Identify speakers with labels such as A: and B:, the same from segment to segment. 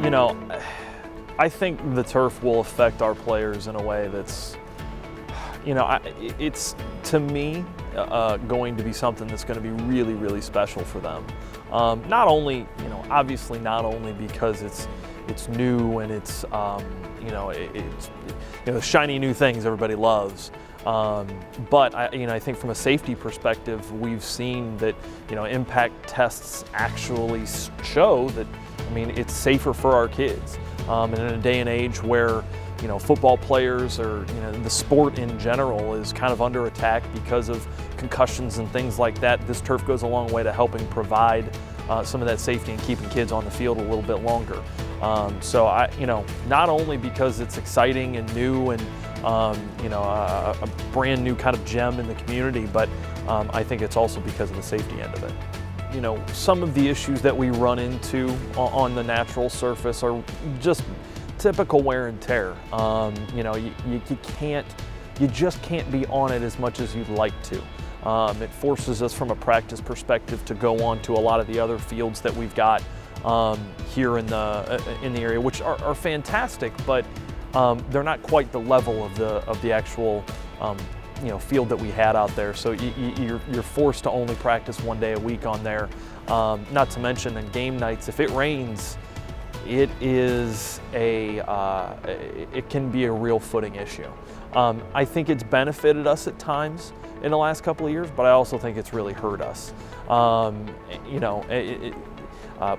A: You know, I think the turf will affect our players in a way that's, it's, to me, going to be something that's going to be really, really special for them. Not only, obviously not only because it's new and it's, shiny new things everybody loves. But I think from a safety perspective, we've seen that, impact tests actually show that, it's safer for our kids. And in a day and age where, football players or, the sport in general is kind of under attack because of concussions and things like that, this turf goes a long way to helping provide some of that safety and keeping kids on the field a little bit longer. So not only because it's exciting and new and a brand new kind of gem in the community, but I think it's also because of the safety end of it. Some of the issues that we run into on the natural surface are just typical wear and tear. You just can't be on it as much as you'd like to. It forces us from a practice perspective to go on to a lot of the other fields that we've got here in the area, which are fantastic, but they're not quite the level of the actual field that we had out there. So you're forced to only practice one day a week on there. Not to mention on game nights, if it rains, it can be a real footing issue. I think it's benefited us at times in the last couple of years, but I also think it's really hurt us.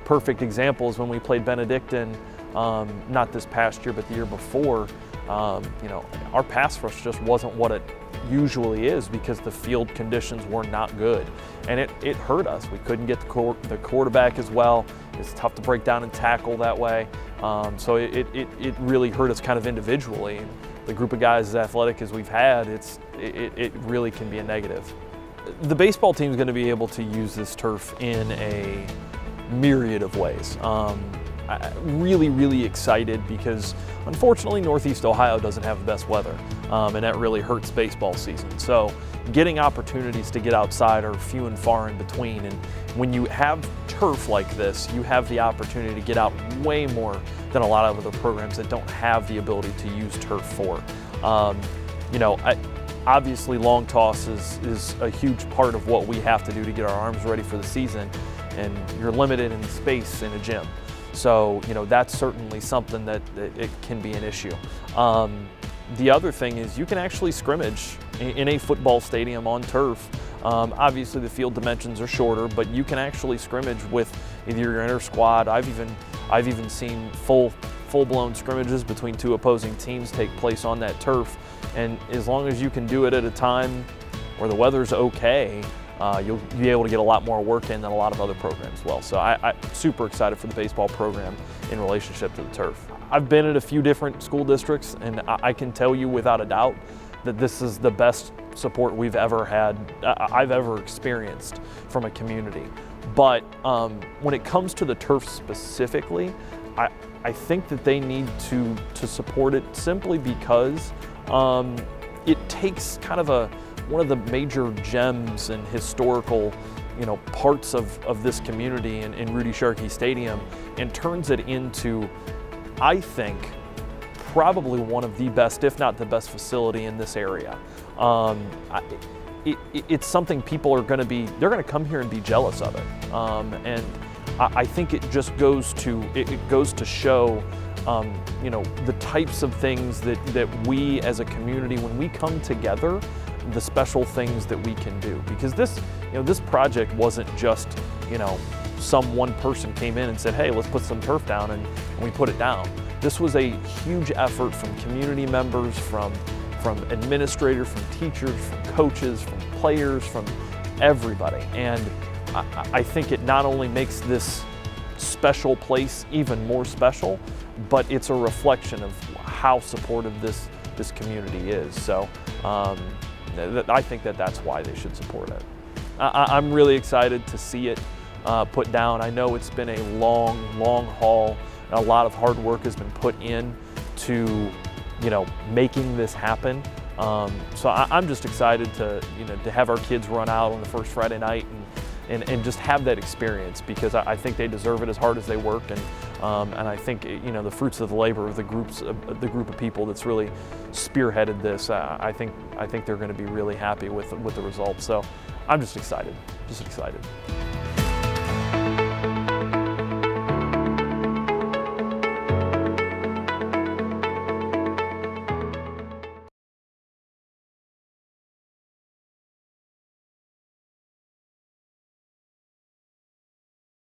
A: Perfect example is when we played Benedictine, not this past year, but the year before. Our pass rush just wasn't what it usually is because the field conditions were not good, and it hurt us. We couldn't get the quarterback as well. It's tough to break down and tackle that way. So it really hurt us kind of individually. And the group of guys as athletic as we've had, it really can be a negative. The baseball team is going to be able to use this turf in a myriad of ways. I'm really, really excited because unfortunately Northeast Ohio doesn't have the best weather, and that really hurts baseball season. So getting opportunities to get outside are few and far in between, and when you have turf like this, you have the opportunity to get out way more than a lot of other programs that don't have the ability to use turf for. Obviously long toss is a huge part of what we have to do to get our arms ready for the season, and you're limited in space in a gym. So, that's certainly something that it can be an issue. The other thing is you can actually scrimmage in a football stadium on turf. Obviously the field dimensions are shorter, but you can actually scrimmage with either your inter squad. I've even seen full-blown scrimmages between two opposing teams take place on that turf. And as long as you can do it at a time where the weather's okay, you'll be able to get a lot more work in than a lot of other programs as well. So I'm super excited for the baseball program in relationship to the turf. I've been at a few different school districts, and I can tell you without a doubt that this is the best support we've ever had, I've ever experienced from a community. But when it comes to the turf specifically, I think that they need to support it simply because it takes kind of one of the major gems and historical, parts of this community in Rudy Sharkey Stadium and turns it into, I think, probably one of the best, if not the best facility in this area. It's something people are going to come here and be jealous of it. And I think it just goes to show, the types of things that we as a community, when we come together, the special things that we can do. Because this project wasn't just, some one person came in and said, hey, let's put some turf down, and we put it down. This was a huge effort from community members, from administrators, from teachers, from coaches, from players, from everybody. And I think it not only makes this special place even more special, but it's a reflection of how supportive this community is. So I think that's why they should support it. I'm really excited to see it put down. I know it's been a long haul. A lot of hard work has been put in to, making this happen. So I'm just excited to have our kids run out on the first Friday night and just have that experience, because I think they deserve it as hard as they work, and I think the fruits of the labor of the group of people that's really spearheaded this. I think they're going to be really happy with the results. So I'm just excited.